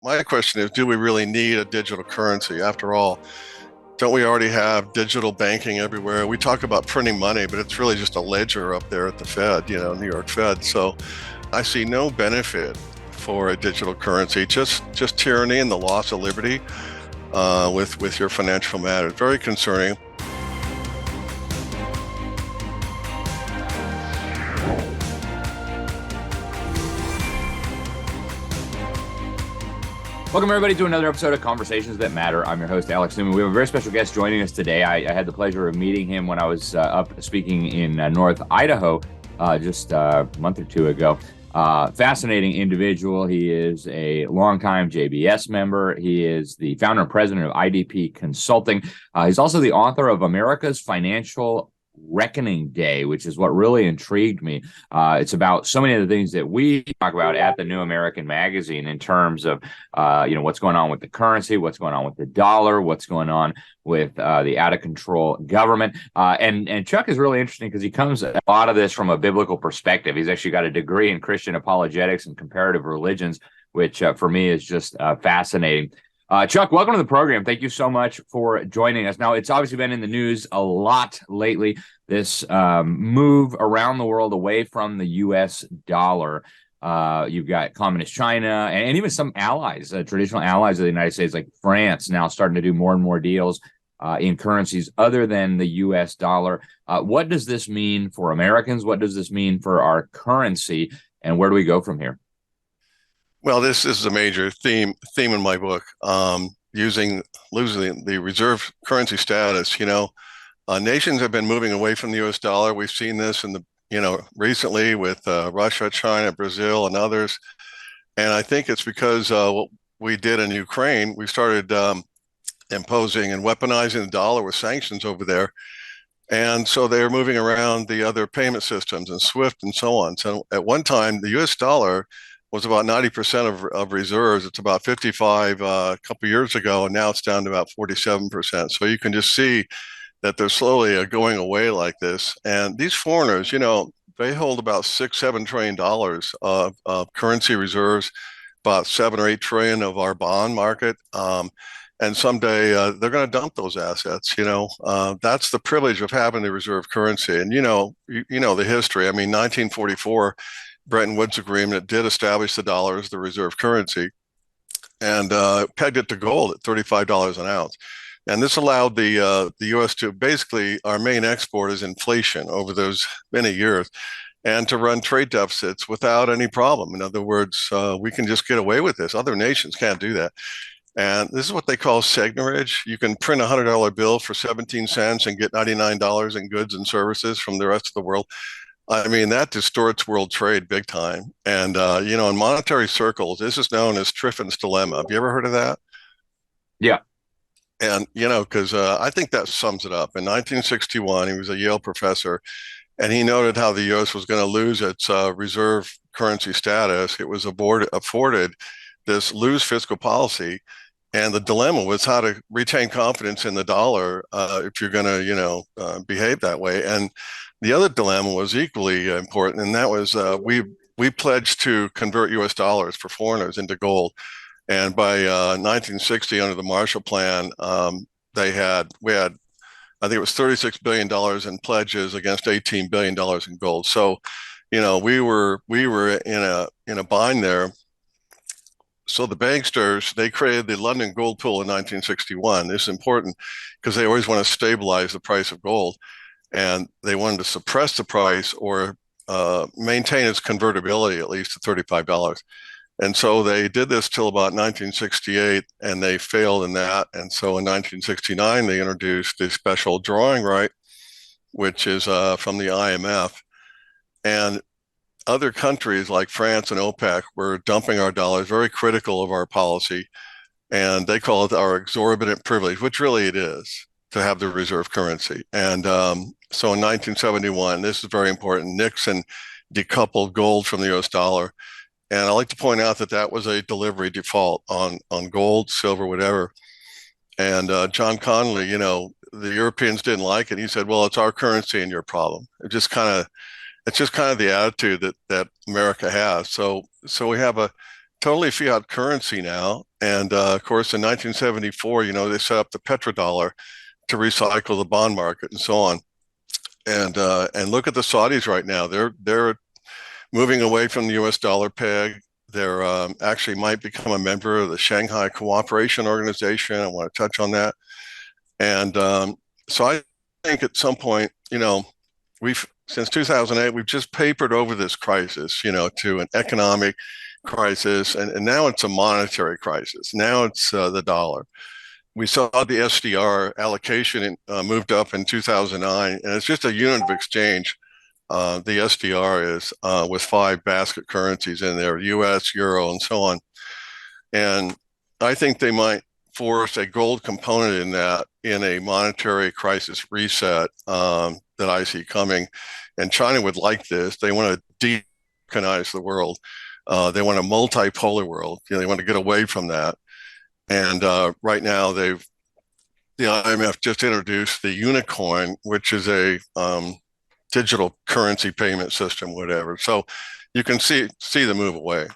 my question is, do we really need a digital currency? After all, don't we already have digital banking everywhere? We talk about printing money, but it's really just a ledger up there at the Fed, New York Fed. So I see no benefit for a digital currency, just tyranny and the loss of liberty with your financial matters. Very concerning. Welcome, everybody, to another episode of Conversations That Matter. I'm your host, Alex Newman. We have a very special guest joining us today. I had the pleasure of meeting him when I was up speaking in North Idaho just a month or two ago. Fascinating individual. He is a longtime JBS member. He is the founder and president of IDP Consulting. He's also the author of America's Financial Reckoning Day, which is what really intrigued me. It's about so many of the things that we talk about at the New American Magazine in terms of, what's going on with the currency, what's going on with the dollar, what's going on with the out-of-control government. And Chuck is really interesting because he comes at a lot of this from a biblical perspective. He's actually got a degree in Christian apologetics and comparative religions, which for me is just fascinating. Chuck, welcome to the program. Thank you so much for joining us. Now, it's obviously been in the news a lot lately, this move around the world away from the U.S. dollar. You've got communist China and even some allies, traditional allies of the United States, like France, now starting to do more and more deals in currencies other than the U.S. dollar. What does this mean for Americans? What does this mean for our currency? And where do we go from here? Well, this is a major theme in my book. Losing the reserve currency status. Nations have been moving away from the U.S. dollar. We've seen this recently with Russia, China, Brazil, and others. And I think it's because what we did in Ukraine, we started imposing and weaponizing the dollar with sanctions over there. And so they're moving around the other payment systems and SWIFT and so on. So at one time, the U.S. dollar was about 90% of reserves. It's about 55 a couple of years ago, and now it's down to about 47%. So you can just see that they're slowly going away like this. And these foreigners, they hold about $6-7 trillion of currency reserves, about 7 or 8 trillion of our bond market. And someday they're going to dump those assets. That's the privilege of having the reserve currency. And you know the history. I mean, 1944. Bretton Woods Agreement did establish the dollar as the reserve currency and pegged it to gold at $35 an ounce. And this allowed the U.S. to basically, our main export is inflation over those many years, and to run trade deficits without any problem. In other words, we can just get away with this. Other nations can't do that. And this is what they call seigniorage. You can print a $100 bill for 17 cents and get $99 in goods and services from the rest of the world. I mean, that distorts world trade big time. And, in monetary circles, this is known as Triffin's dilemma. Have you ever heard of that? Yeah. And, because I think that sums it up. In 1961, he was a Yale professor, and he noted how the U.S. was going to lose its reserve currency status. It was afforded this loose fiscal policy. And the dilemma was how to retain confidence in the dollar if you're going to, behave that way. And the other dilemma was equally important, and that was we pledged to convert U.S. dollars for foreigners into gold. And by 1960, under the Marshall Plan, we had I think it was $36 billion in pledges against $18 billion in gold. So, we were in a bind there. So the banksters, they created the London Gold Pool in 1961. This is important because they always want to stabilize the price of gold. And they wanted to suppress the price or maintain its convertibility at least to $35. And so they did this till about 1968, and they failed in that. And so in 1969, they introduced the special drawing right, which is from the IMF. And other countries like France and OPEC were dumping our dollars, very critical of our policy. And they call it our exorbitant privilege, which really it is, to have the reserve currency. And so in 1971, this is very important, Nixon decoupled gold from the US dollar. And I like to point out that was a delivery default on gold, silver, whatever. And John Connolly, the Europeans didn't like it. He said, well, it's our currency and your problem. It's just kind of the attitude that America has. So we have a totally fiat currency now. And of course, in 1974, they set up the petrodollar to recycle the bond market and so on. And look at the Saudis right now. They're moving away from the U.S. dollar peg. They're actually might become a member of the Shanghai Cooperation Organization. I want to touch on that. And so I think at some point, we've since 2008, we've just papered over this crisis, to an economic crisis, and now it's a monetary crisis. Now it's the dollar. We saw the SDR allocation moved up in 2009, and it's just a unit of exchange. The SDR is with 5 basket currencies in there: US, Euro, and so on. And I think they might force a gold component in that in a monetary crisis reset that I see coming. And China would like this. They want to de-balkanize the world. They want a multipolar world. They want to get away from that. And right now, the IMF just introduced the Unicoin, which is a digital currency payment system, whatever. So you can see the move away.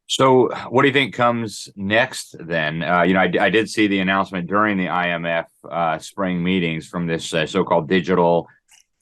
So what do you think comes next then? I did see the announcement during the IMF spring meetings from this so-called digital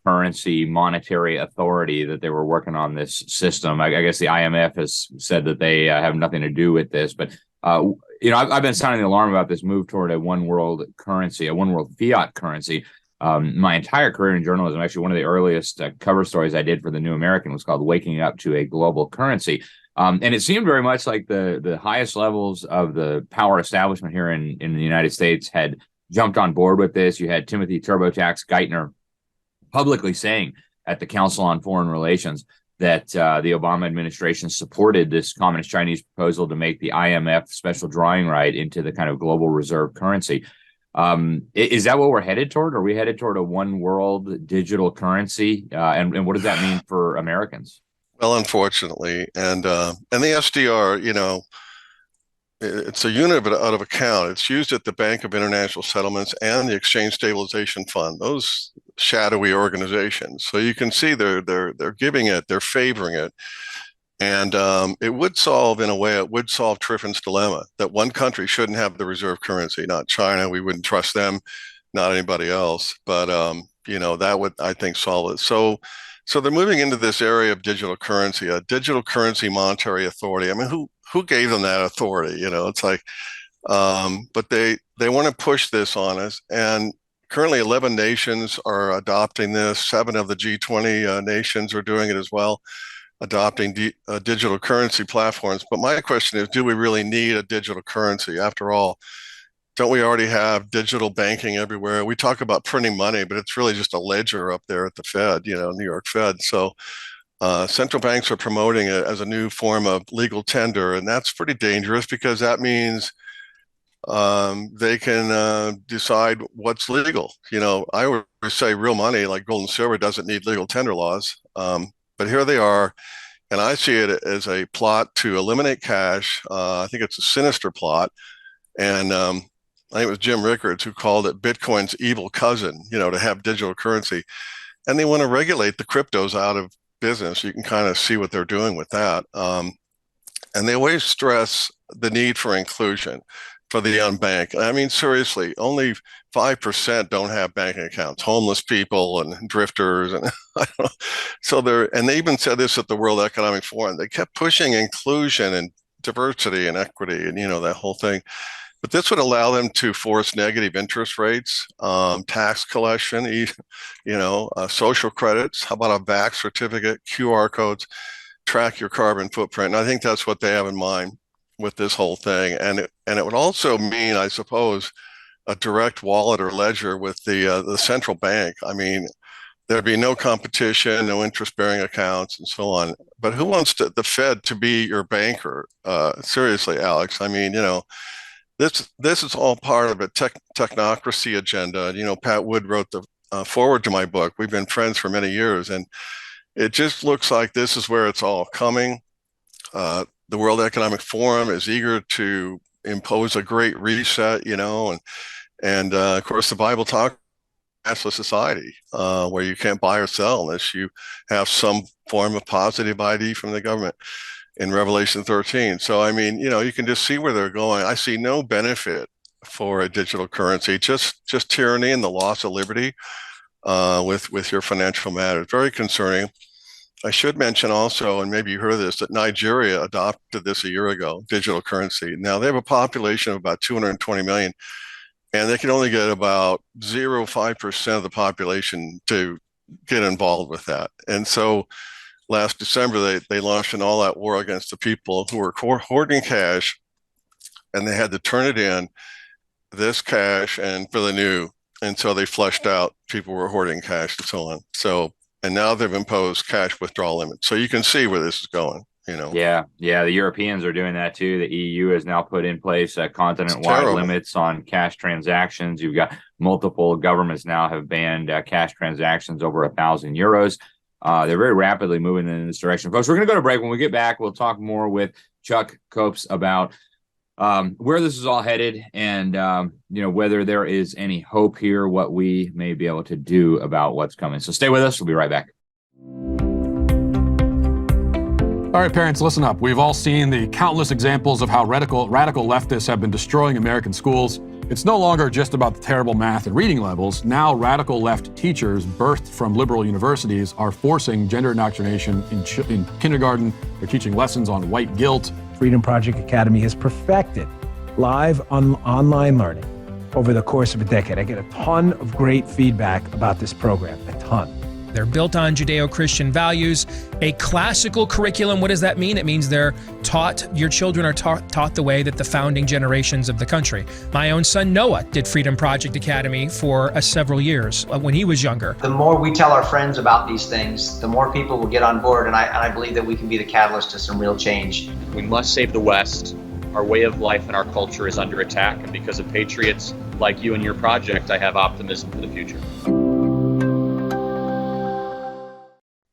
currency monetary authority that they were working on this system. I guess the IMF has said that they have nothing to do with this, but I've been sounding the alarm about this move toward a one world currency, a one world fiat currency. My entire career in journalism, actually one of the earliest cover stories I did for the New American was called "Waking Up to a Global Currency." And it seemed very much like the highest levels of the power establishment here in the United States had jumped on board with this. You had Timothy TurboTax Geithner publicly saying at the Council on Foreign Relations that the Obama administration supported this Communist Chinese proposal to make the IMF special drawing right into the kind of global reserve currency. Is that what we're headed toward? Are we headed toward a one world digital currency? And what does that mean for Americans? Well, unfortunately, and the SDR, it's a unit out of account. It's used at the Bank of International Settlements and the Exchange Stabilization Fund, those shadowy organizations. So you can see they're giving it, they're favoring it. And it would solve Triffin's dilemma that one country shouldn't have the reserve currency, not China. We wouldn't trust them, not anybody else. But that would, I think, solve it. So they're moving into this area of digital currency, a digital currency monetary authority. I mean, who gave them that authority? It's like, but they want to push this on us. And currently 11 nations are adopting this. 7 of the G20 nations are doing it as well, adopting digital currency platforms. But my question is, do we really need a digital currency? After all, don't we already have digital banking everywhere? We talk about printing money, but it's really just a ledger up there at the Fed, New York Fed. So central banks are promoting it as a new form of legal tender, and that's pretty dangerous because that means they can decide what's legal. I would say real money like gold and silver doesn't need legal tender laws, but here they are, and I see it as a plot to eliminate cash. I think it's a sinister plot, and I think it was Jim Rickards who called it Bitcoin's evil cousin, to have digital currency. And they want to regulate the cryptos out of business. You can kind of see what they're doing with that. And they always stress the need for inclusion for the unbanked. I mean, seriously, only 5% don't have banking accounts, homeless people and drifters. And so they even said this at the World Economic Forum. They kept pushing inclusion and diversity and equity and, that whole thing. But this would allow them to force negative interest rates, tax collection, social credits. How about a vax certificate, QR codes, track your carbon footprint? And I think that's what they have in mind with this whole thing. And it would also mean, I suppose, a direct wallet or ledger with the central bank. I mean, there'd be no competition, no interest-bearing accounts, and so on. But who wants the Fed to be your banker? Seriously, Alex. I mean, This is all part of a technocracy agenda. Pat Wood wrote the forward to my book. We've been friends for many years, and it just looks like this is where it's all coming. The World Economic Forum is eager to impose a great reset, and of course the Bible talks cashless society where you can't buy or sell unless you have some form of positive ID from the government. in Revelation 13. So, I mean, you can just see where they're going. I see no benefit for a digital currency, just tyranny and the loss of liberty with your financial matters. Very concerning. I should mention also, and maybe you heard this, that Nigeria adopted this a year ago, digital currency. Now they have a population of about 220 million, and they can only get about 0.5% of the population to get involved with that. And so last December, they launched an all-out war against the people who were hoarding cash, and they had to turn it in, this cash, and for the new. And so they flushed out people who were hoarding cash and so on. So, and now they've imposed cash withdrawal limits. So you can see where this is going. Yeah. The Europeans are doing that too. The EU has now put in place continent-wide limits on cash transactions. You've got multiple governments now have banned cash transactions over €1,000. They're very rapidly moving in this direction. Folks, we're going to go to break. When we get back, we'll talk more with Chuck Copes about where this is all headed and, whether there is any hope here, what we may be able to do about what's coming. So stay with us. We'll be right back. All right, parents, listen up. We've all seen the countless examples of how radical leftists have been destroying American schools. It's no longer just about the terrible math and reading levels. Now, radical left teachers birthed from liberal universities are forcing gender indoctrination in kindergarten. They're teaching lessons on white guilt. Freedom Project Academy has perfected live online learning over the course of a decade. I get a ton of great feedback about this program, a ton. They're built on Judeo-Christian values, a classical curriculum. What does that mean? It means they're taught, your children are taught the way that the founding generations of the country. My own son, Noah, did Freedom Project Academy for several years when he was younger. The more we tell our friends about these things, the more people will get on board, and I believe that we can be the catalyst to some real change. We must save the West. Our way of life and our culture is under attack, and because of patriots like you and your project, I have optimism for the future.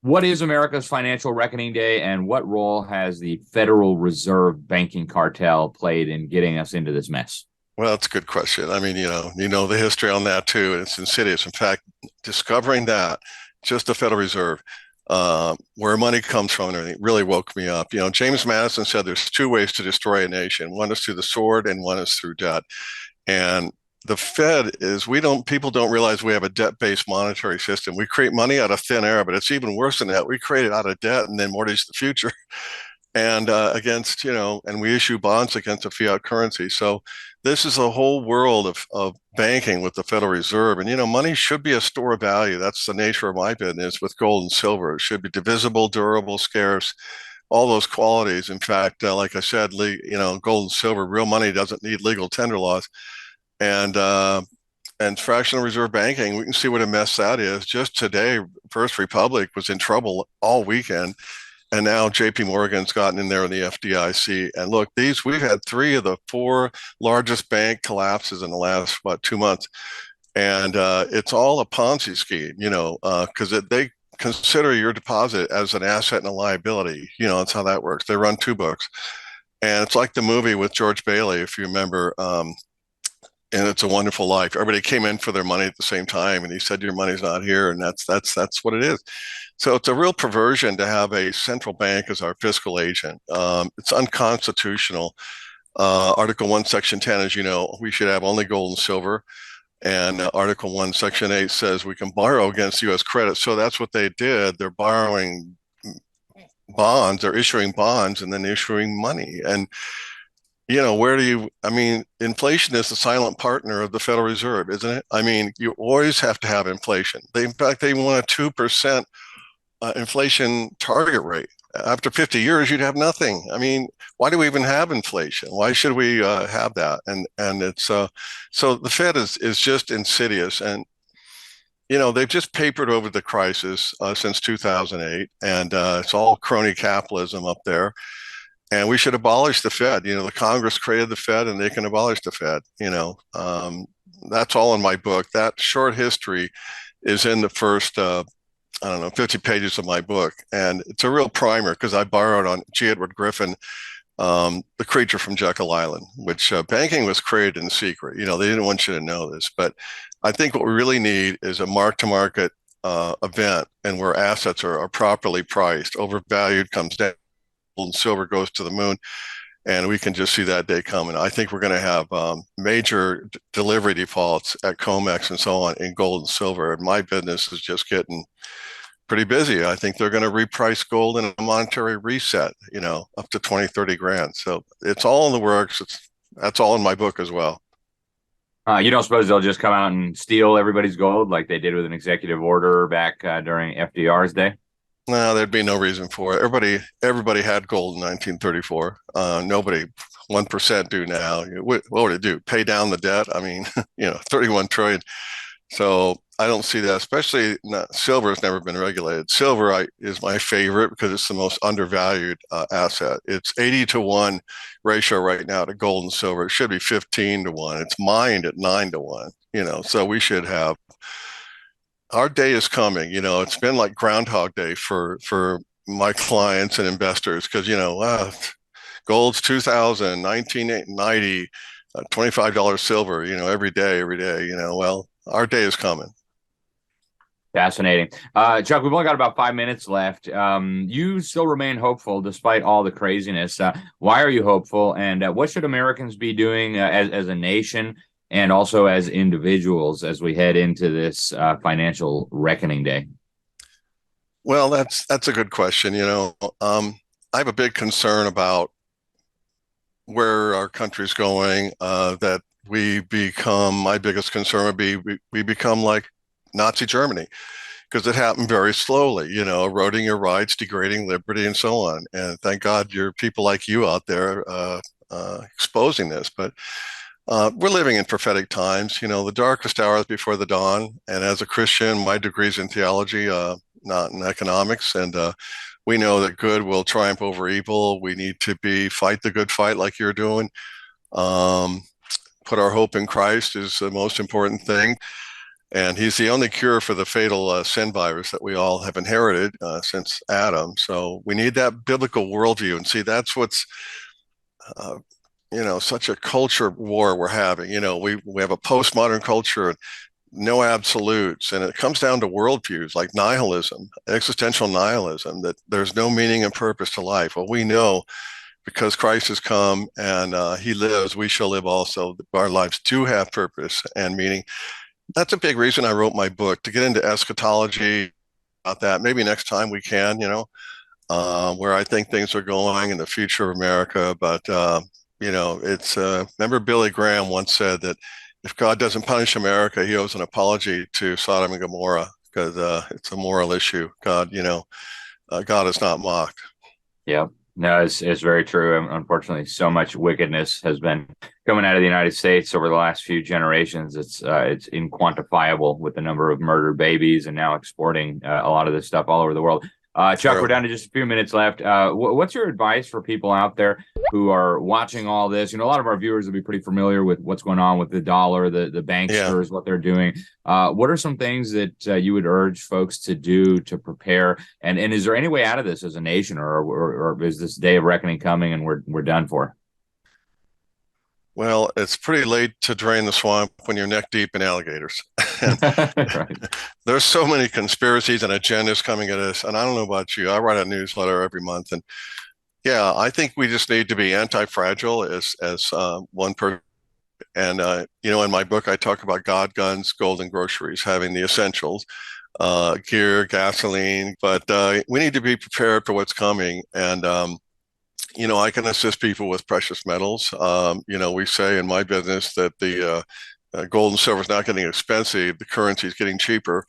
What is America's financial reckoning day, and what role has the Federal Reserve banking cartel played in getting us into this mess? Well, that's a good question. I mean, you know the history on that too, and it's insidious. In fact, discovering that just the Federal Reserve, where money comes from and everything, really woke me up. James Madison said there's two ways to destroy a nation. One is through the sword, and one is through debt. And the Fed is, people don't realize we have a debt-based monetary system. We create money out of thin air, but it's even worse than that. We create it out of debt and then mortgage the future and and we issue bonds against a fiat currency. So this is a whole world of banking with the Federal Reserve. And, money should be a store of value. That's the nature of my business with gold and silver. It should be divisible, durable, scarce, all those qualities. In fact, like I said, gold and silver, real money doesn't need legal tender laws. And fractional reserve banking, we can see what a mess that is. Just today, First Republic was in trouble all weekend, and now JP Morgan's gotten in there in the FDIC. And look, we've had 3 of the 4 largest bank collapses in the last 2 months, and it's all a Ponzi scheme, because they consider your deposit as an asset and a liability. That's how that works. They run 2 books, and it's like the movie with George Bailey, if you remember. And It's a Wonderful Life. Everybody came in for their money at the same time, and he said, "Your money's not here," and that's what it is. So it's a real perversion to have a central bank as our fiscal agent. It's unconstitutional. Article 1, Section 10, as you know, we should have only gold and silver. And Article 1, Section 8 says we can borrow against U.S. credit. So that's what they did. They're borrowing bonds, they're issuing bonds, and then issuing money. And inflation is the silent partner of the Federal Reserve, isn't it? I mean, you always have to have inflation. In fact, they want a 2% inflation target rate. After 50 years, you'd have nothing. I mean, why do we even have inflation? Why should we have that? And it's so the Fed is just insidious. And, they've just papered over the crisis since 2008, and it's all crony capitalism up there. And we should abolish the Fed. The Congress created the Fed, and they can abolish the Fed. That's all in my book. That short history is in the first, 50 pages of my book. And it's a real primer because I borrowed on G. Edward Griffin, the creature from Jekyll Island, which banking was created in secret. They didn't want you to know this. But I think what we really need is a mark-to-market event, and where assets are properly priced. Overvalued comes down. and silver goes to the moon. And we can just see that day coming. I think we're going to have major delivery defaults at COMEX and so on in gold and silver. And my business is just getting pretty busy. I think they're going to reprice gold in a monetary reset, up to 20, 30 grand. So it's all in the works. That's all in my book as well. You don't suppose they'll just come out and steal everybody's gold like they did with an executive order back during FDR's day? No, there'd be no reason for it. Everybody had gold in 1934. Nobody, 1% do now. What would it do? Pay down the debt? I mean, 31 trillion. So I don't see that, especially silver has never been regulated. Silver is my favorite because it's the most undervalued asset. It's 80-1 ratio right now to gold and silver. It should be 15-1. It's mined at 9-1, so we should have. Our day is coming. It's been like Groundhog Day for my clients and investors because, gold's 2000, 1990, $25 silver, every day. Well, our day is coming. Fascinating. Chuck, we've only got about 5 minutes left. You still remain hopeful despite all the craziness. Why are you hopeful? And what should Americans be doing as a nation and also as individuals as we head into this financial reckoning day? Well, that's a good question. I have a big concern about where our country's going, that my biggest concern would be we become like Nazi Germany, because it happened very slowly, eroding your rights, degrading liberty, and so on. And thank God you're people like you out there exposing this. But we're living in prophetic times, the darkest hours before the dawn. And as a Christian, my degree's in theology, not in economics. And we know that good will triumph over evil. We need to fight the good fight like you're doing. Put our hope in Christ is the most important thing. And he's the only cure for the fatal sin virus that we all have inherited since Adam. So we need that biblical worldview. And see, that's what's, such a culture war we're having. We have a postmodern culture, no absolutes. And it comes down to worldviews like nihilism, existential nihilism, that there's no meaning and purpose to life. Well, we know because Christ has come and he lives, we shall live also. Our lives do have purpose and meaning. That's a big reason I wrote my book, to get into eschatology about that. Maybe next time we can, where I think things are going in the future of America. But, it's, remember Billy Graham once said that if God doesn't punish America, he owes an apology to Sodom and Gomorrah, because it's a moral issue. God is not mocked. Yeah. No, it's very true. Unfortunately, so much wickedness has been coming out of the United States over the last few generations. It's inquantifiable with the number of murdered babies and now exporting a lot of this stuff all over the world. Chuck, we're down to just a few minutes left. What's your advice for people out there who are watching all this? A lot of our viewers will be pretty familiar with what's going on with the dollar, the banksters, what they're doing. What are some things that you would urge folks to do to prepare? And is there any way out of this as a nation, or is this day of reckoning coming and we're done for? Well, it's pretty late to drain the swamp when you're neck deep in alligators. Right. There's so many conspiracies and agendas coming at us. And I don't know about you, I write a newsletter every month. And yeah, I think we just need to be anti-fragile as one person. And, in my book, I talk about God, guns, gold, and groceries, having the essentials, gear, gasoline. But we need to be prepared for what's coming. And, I can assist people with precious metals. We say in my business that the gold and silver is not getting expensive. The currency is getting cheaper.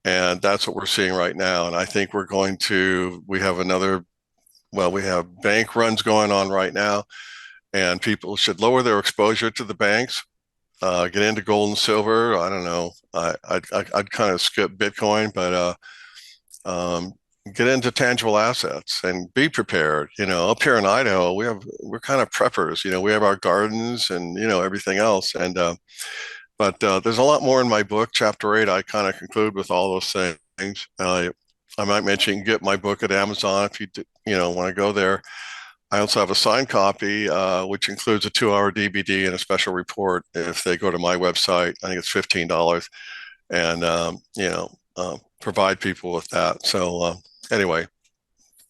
And that's what we're seeing right now. And I think we have bank runs going on right now. And people should lower their exposure to the banks, get into gold and silver. I don't know. I'd kind of skip Bitcoin, but get into tangible assets and be prepared. Up here in Idaho, we're kind of preppers. We have our gardens and everything else. And but there's a lot more in my book. Chapter 8, I kind of conclude with all those things. I might mention, you can get my book at Amazon if you want to go there. I also have a signed copy, which includes a 2-hour DVD and a special report. If they go to my website, I think it's $15, and provide people with that. So anyway,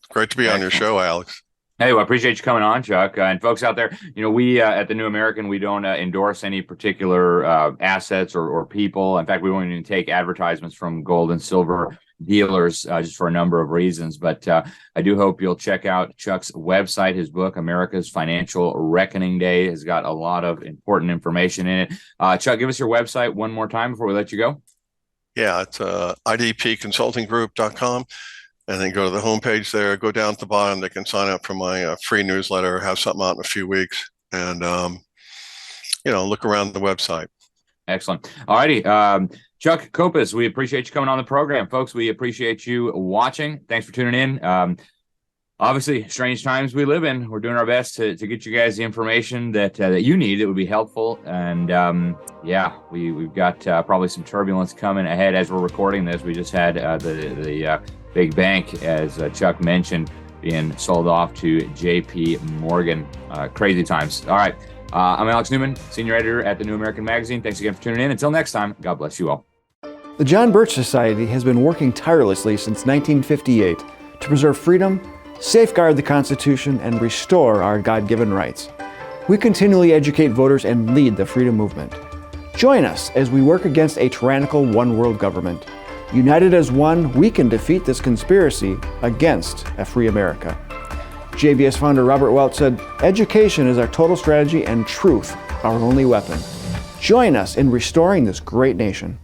great to be on your show, Alex. Hey, well, I appreciate you coming on, Chuck. And folks out there, we at the New American, we don't endorse any particular assets or people. In fact, we won't even take advertisements from gold and silver dealers just for a number of reasons. But I do hope you'll check out Chuck's website. His book, America's Financial Reckoning Day, has got a lot of important information in it. Chuck, give us your website one more time before we let you go. Yeah, it's idpconsultinggroup.com. And then go to the homepage there, go down at the bottom. They can sign up for my free newsletter, have something out in a few weeks, and, look around the website. Excellent. All righty. Chuck Copus, we appreciate you coming on the program. Folks, we appreciate you watching. Thanks for tuning in. Obviously, strange times we live in. We're doing our best to get you guys the information that you need that would be helpful. And we've got probably some turbulence coming ahead as we're recording this. We just had the big bank, as Chuck mentioned, being sold off to JP Morgan. Crazy times. All right. I'm Alex Newman, senior editor at the New American Magazine. Thanks again for tuning in. Until next time, God bless you all. The John Birch Society has been working tirelessly since 1958 to preserve freedom, safeguard the Constitution, and restore our God-given rights. We continually educate voters and lead the freedom movement. Join us as we work against a tyrannical one-world government. United as one, we can defeat this conspiracy against a free America. JBS founder Robert Welch said, "Education is our total strategy and truth our only weapon." Join us in restoring this great nation.